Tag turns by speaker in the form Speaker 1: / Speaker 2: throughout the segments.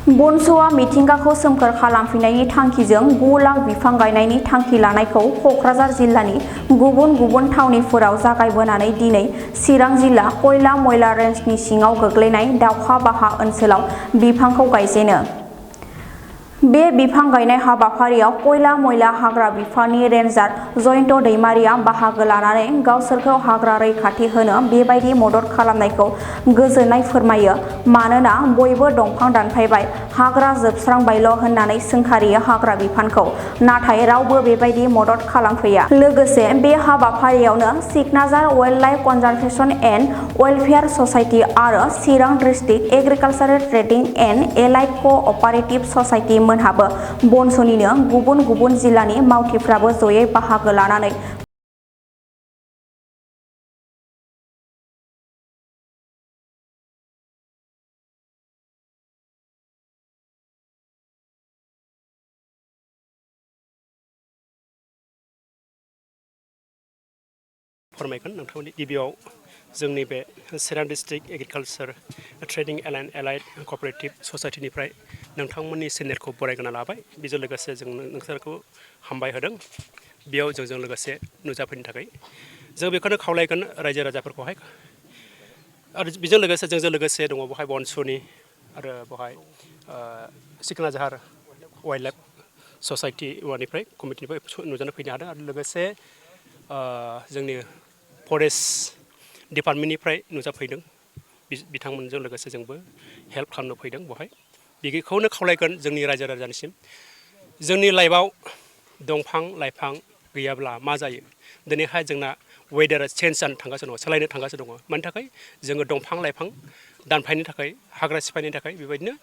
Speaker 1: BoNSUआ मिथिंगाखौ सोमखोर खालामफिननायनि थांखिजों 9 लाख बिफां गायनायनि थांखि लानायखौ क'क्राझार जिल्लानि गुबुन गुबुन थावनिफोराव जागायबोनानै दिनै चिरां जिल्ला कयला मयला रेन्जनि सिङाव गोग्लैनाय दाउखाबाहा ओनसोलाव बिफांखौ गायजेनो। बे बिफां गायनाय हाबाफारियाव कयला मयला हाग्रा बिफाननि रेन्जार जयन्त दैमारिया बाहागो लानानै गावसोरखौ हाग्रा रैखाथि होनो बेबायदि मदद खालामनायखौ गोजोननाय फोरमायो। मानोना बयबो दंफां दानफायबाय, हाग्रा जोबस्रांबायल' होननानै सोंखारियो हाग्रा बिफानखौ, नाथाय रावबो बेबायदि मदद खालामफैया। लोगोसे बे हाबाफारियावनो सिकनाझार wild life conservation and welfare society आरो Chirang district agricultural trading and allied cooperative society मोनहाबो BoNSUनिनो गुबुन गुबुन जिल्लानि मावथिफ्राबो जयै बाहागो लानानै
Speaker 2: फोरमायगोन। नोंथांमोननि गिबियाव जोंनि बे Chirang district agriculture trading and allied cooperative ससाइटिनिफ्राय नोंथांमोननि चेनेलखौ बरायग्रोना लाबाय। बेजों लोगोसे जों नोंसोरखौ हामबाय होदों बेयाव जोंजों लोगोसे नुजाफैनो थाखाय। जों बेखौनो खावलायगोन रायजो राजाफोरखौहाय। आरो बेजों लोगोसे जोंजों लोगोसे दङ बेवहाय BoNSUनि आरो बेवहाय सिकनाझार वाइल्ड लाइफ ससाइटि निफ्राय कमिटिनिफ्राय नुजानो फैनो हादों। आरो लोगोसे जोंनि फरेस्ट डिपार्टमेन्टनिफ्राय नुजाफैदों। बिथांमोनजों लोगोसे जोंबो हेल्प खालामनो फैदों बेवहाय। बेखौनो खावलायगोन जोंनि रायजो राजानिसिम, जोंनि लाइफआव दंफां लाइफां गैयाब्ला मा जायो? दिनैहाय जोंना वेदारा चेन्ज जानो थांगासिनो दङ, सोलायनो थांगासिनो दङ। मानि थाखाय? जोङो दंफां लाइफां दानफायनो थाखाय, हाग्रा सिफायनो थाखाय बेबायदिनो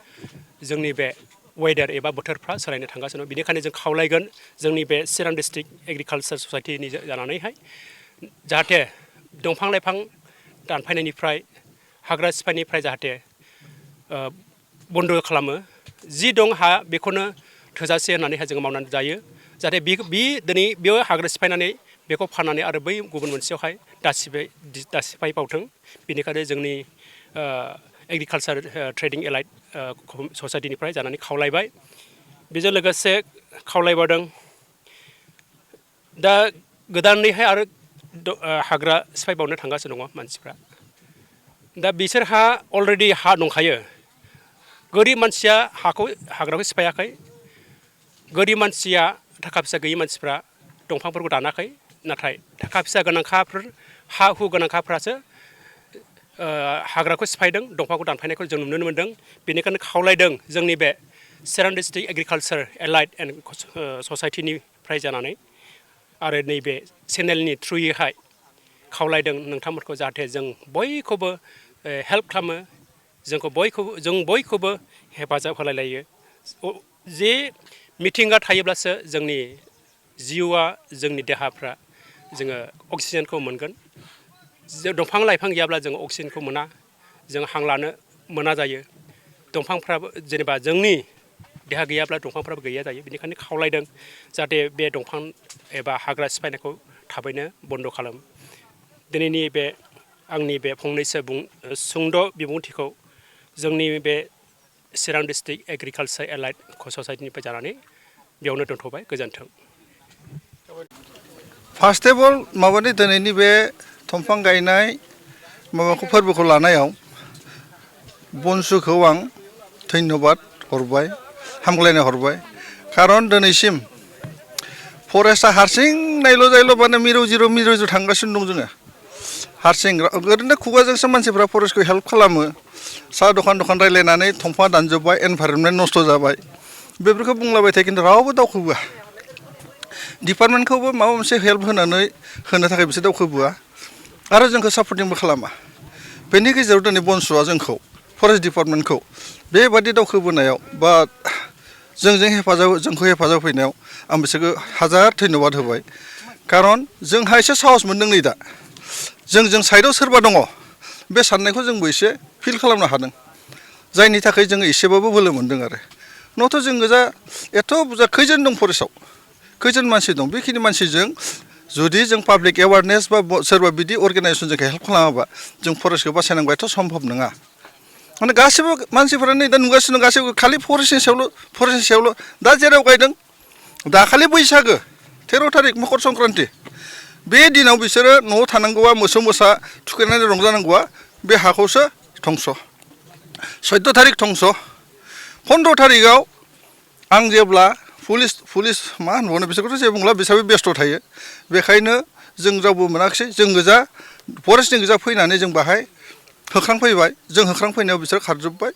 Speaker 2: जोंनि बे वेदार एबा बोथोरफ्रा सोलायनो थांगासिनो दं। बेनिखायनो जों खावलायगोन जोंनि बे चिरां डिस्ट्रिक्ट एग्रिकालचार ससाइटिनि जानानैहाय जाहाथे दंफां लाइफां दानफायनायनिफ्राय, हाग्रा सिफायनायनिफ्राय जाहाथे बन्द' खालामो। जि दं हा बेखौनो थोजासे होननानैहाय जोङो मावनानै जायो। जाहाथे दिनै बेयाव हाग्रा सिफायनानै बेखौ फाननानै आरो बै गुबुन मोनसेयावहाय दासिफायबावथों। बेनिखायनो जोंनि एग्रिकालचार ट्रेडिं एलाइड ससाइटिनिफ्राय जानानै खावलायबाय। बेजों लोगोसे खावलायबावदों दा गोदानैहाय आरो हाग्रा सिफायबावनो थांगासिनो दङ मानसिफ्रा। दा बिसोरहा अलरेडि हा दंखायो। गोरिब मानसिया हाग्राखौ सिफायाखै। गोरिब मानसिया, थाखा फैसा गैयि मानसिफ्रा दंफांफोरखौ दानाखै। नाथाय थाखा फैसा गोनांखाफोर, हा हु गोनांखाफ्रासो हाग्राखौ सिफायदों, दंफांखौ दानफायनायखौ जों नुनो मोन्दों। बेनिखायनो खावलायदों जोंनि बे Chirang district agriculture allied and ससाइटिनिफ्राय जानानै आरो नैबे चेनेलनि थ्रुयैहाय खावलायदों नोंथांमोनखौ जाहाथे जों बयखौबो हेल्प खालामो, जों बयखौबो हेफाजाब होलायलायो। जे मिथिंगा थायोब्लासो जोंनि जिउआ, जोंनि देहाफ्रा जोङो अक्सिजेनखौ मोनगोन। दंफां लाइफां गैयाब्ला जों अक्सिजेनखौ मोना, जों हां लानो मोना जायो। दंफांफ्राबो जेनेबा जोंनि देहा गैयाब्ला दंफांफ्राबो गैया जायो। बेनिखायनो खावलायदों जाहाथे बे दंफां एबा हाग्रा सिफायनायखौ थाबैनो बन्द' खालाम। दिनैनि बे आंनि बे फंनैसो सुंद' बिबुंथिखौ जोंनि बे चिरां डिस्ट्रिक्ट एग्रिकालचार एलाइड ससाइटिनिफ्राय जानानै बेयावनो दोनथ'बाय। गोजोन्थों।
Speaker 3: फार्स्ट अफ अल माबानि दिनैनि बे दंफां गायनाय माबाखौ फोरबोखौ लानायाव BoNSUखौ आं धन्यबाद हरबाय, हामग्लायनाय हरबाय। खारन दिनैसिम फरेस्टआ हारसिं नायल' जायल' माने मिरौ जिरौ थांगासिनो दं जोङो। हारसिं ओरैनो खुगाजोंसो मानसिफ्रा फरेस्टखौ हेल्प खालामो। साहा दखान रायलायनानै दंफां दानजोब्बाय, एनभाइरनमेन्ट नस्थ' जाबाय, बेफोरखौ बुंलाबाय थायो। खिन्थु रावबो दावखोबोआ। डिपार्टमेन्टखौबो माबा मोनसे हेल्प होनो थाखाय बिसोर दावखोबोआ आरो जोंखौ सापर्टिंबो खालामा। बेनि गेजेराव दिनै BoNSUआ फरेस्ट डिपार्टमेन्टखौ बेबादि दावखोबोनायाव बा जोंखौ हेफाजाब होनायाव आं बिसोरखौ हाजार धन्यबाद होबाय। खारन जोंहा एसे साहस मोनदों नै दा। जोंजों साइडआव सोरबा दङ, बे साननायखौ जोंबो एसे फिल खालामनो हादों। जायनि थाखाय जोङो एसेबाबो बोलो मोनदों आरो। नङाथ' जों गोजा एथ' बुरजा खैजोन दं फरेस्टआव, खैजोन मानसि दं। बेखिनि मानसिजों जुदि जों पाब्लिक एवारनेस बा सोरबा बिदि अर्गेनाइजेसन जोंखौ हेल्प खालामाबा जों फरेस्टखौ बासायनांगौआ एथ' सम्भब नङा। माने गासिबो मानसिफोरानो दा नुगासिनो गासिबो खालि फरेस्टनि सायावल' दा जेराव गायदों दाखालि बैसागो 13 थारिख मकर संक्रान्ति बे दिनाव बिसोरो न'आव थानांगौआ मोसौ मोसा थुखैनानै रंजानांगौआ बे हाखौसो धंस' 14 थारिख धंस' 15 थारिखआव आं जेब्ला पुलिस मा होनबावनो बिसोरखौथ' जेबो बुंला बिसोरबो बेस्थ' थायो बेखायनो जों रावबो मोनाखिसै जों गोजा फरेस्टनि गोजा फैनानै जों बाहाय होख्रांफैबाय जों होख्रांफैनायाव बिसोर खारजोब्बाय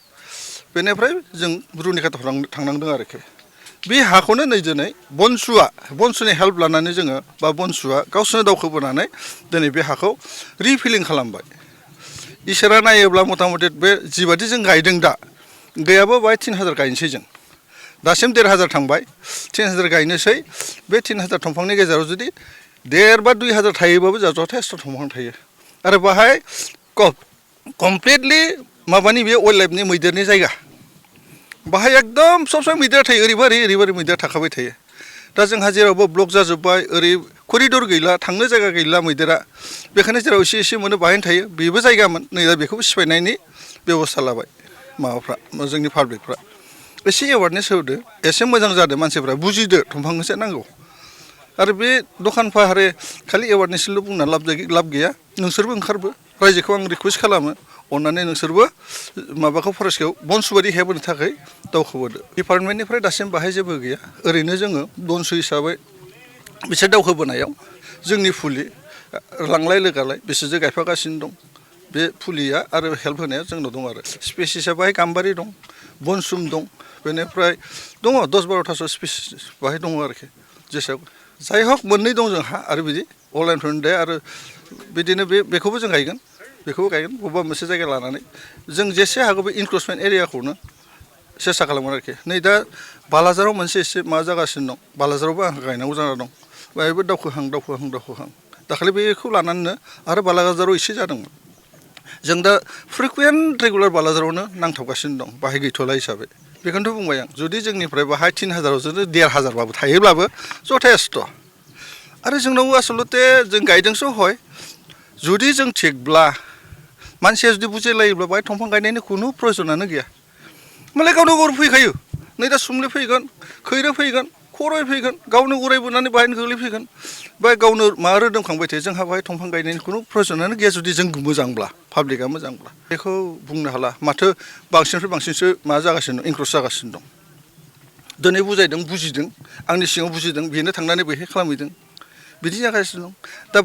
Speaker 3: बेनिफ्राय जों रुनिखाता थांनांदों आरोखि बे हाखौनो नै दिनै BoNSUनि हेल्प लानानै जोङो बा BoNSUआ गावसोरनो दावखोबोनानै दिनै बे हाखौ रिफिलिं खालामबाय इसोरा नायोब्ला मथा मथि बे जिबादि जों गायदों दा गैयाबो बाहाय 3000 गायनोसै जों दासिम 1500 थांबाय 3000 गायनोसै बे 3000 दंफांनि गेजेराव जुदि 1,500 बा 2000 थायोबाबो जोंहा जथेस्थ' दंफां थायो आरो बाहाय कमप्लिटलि माबानि बे वाइल्ड लाइफनि मैदेरनि जायगा बाहाय एकदम सब समय मैदेर थायो ओरैबा मैदेर थाखाबाय थायो दा जोंहा जेरावबो ब्लक जाजोब्बाय ओरै करिडर गैला थांनो जायगा गैला मैदेरा बेखायनो जेराव एसे मोनो बाहायनो थायो बेबो जायगामोन नै दा बेखौबो सिफायनायनि बेबस्था लाबाय माबाफ्रा जोंनि पाब्लिकफ्रा एसे एवारनेस होदो एसे मोजां जादों मानसिफ्रा बुजिदो दंफांखौसो नांगौ आरो बे दखान फाहारे खालि एवारनेसल' बुंना लाब गैया नोंसोरबो ओंखारबो रायजोखौ आं रिकुवेस्ट खालामो अन्नानै नोंसोरबो माबाखौ फरेस्टखौ BoNSU बायदि हेल्प होनो थाखाय दावखोबोदो डिपार्टमेन्टनिफ्राय दासिम बाहाय जेबो गैया ओरैनो जोङो BoNSU हिसाबै बिसोर दावखोबोनायाव जोंनि फुलि लांलाय लोगालाय बिसोरजों गायफागासिनो दं बे फुलिया आरो हेल्प होनाया जोंनाव दं आरो स्पेसिसा बाहाय गाम्बारि दं BoNSU दं बेनिफ्राय दङ 10-12थासो स्पेसिस बाहाय दङ आरोखि जेसेबां जाय हक मोननै दं जोंहा आरो बिदि अनलाइनफोरनो आरो बिदिनो बेखौबो जों गायगोन बबेबा मोनसे जायगा लानानै जों जेसे हागौ बे इनक्ल'जमेन्ट एरियाखौनो सेस्था खालामगोन आरोखि नै दा बालाजाराव मोनसे एसे मा जागासिनो दं बालाजारावबो आंहा गायनांगौ जाना दं बेहायबो दावखोहां दाखालि बेखौ लानानैनो आरो बालाजाराव एसे जादोंमोन जों दा फ्रिकुवेन्ट रेगुलार बालाजारावनो नांथाबगासिनो दं बाहाय गैथ'ला हिसाबै बेखौनोथ' बुंबाय आं जुदि जोंनिफ्राय बाहाय 3000 जुदि 1500 बाबो थायोब्लाबो जथेस्थ' आरो जोंनाव आसलते जों गायदोंसो हय जुदि जों थिगब्ला मानसिया जुदि बुजिलायोब्ला बाहाय दंफां गायनायनि खुनु प्रयजनानो गैया मालाय गावनो गाव फैखायो नै दा सुमलि फैगोन खैरो फैगोन खराय फैगोन गावनो उरायबोनानै बाहायनो गोग्लैफैगोन बा गावनो माबा रोदोमखांबाय थायो जोंहा बाहाय दंफां गायनायनि खुनु प्रयजनानो गैया जुदि जों मोजांब्ला पाब्लिकआ मोजांब्ला बेखौ बुंनो हाला माथो बांसिननिफ्राय बांसिनसो मा जागासिनो दं इनक्ल'ज जागासिनो दं दिनै बुजायदों बुजिदों आंनि सिङाव बुजिदों बेनो थांनानै बैहाय खालामहैदों बिदि जागासिनो दं दा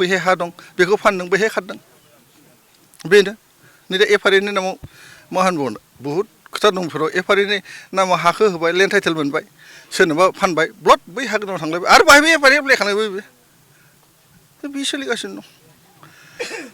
Speaker 3: बैहाय हा दं बेखौ फानदों बैहाय खारदों बेनो नै दा एफआरएनि नामाव मा होनबावनो बहुद खोथा दं बेफोराव एफआरएनि नामाव हाखौ होबाय लेन्ड टाइटेल मोनबाय सोरनोबा फानबाय ब्लड बै हा गोनांआव थांलायबाय आरो बाहायबो एफआरए एप्लाइ खालामबाय बे सोलिगासिनो दं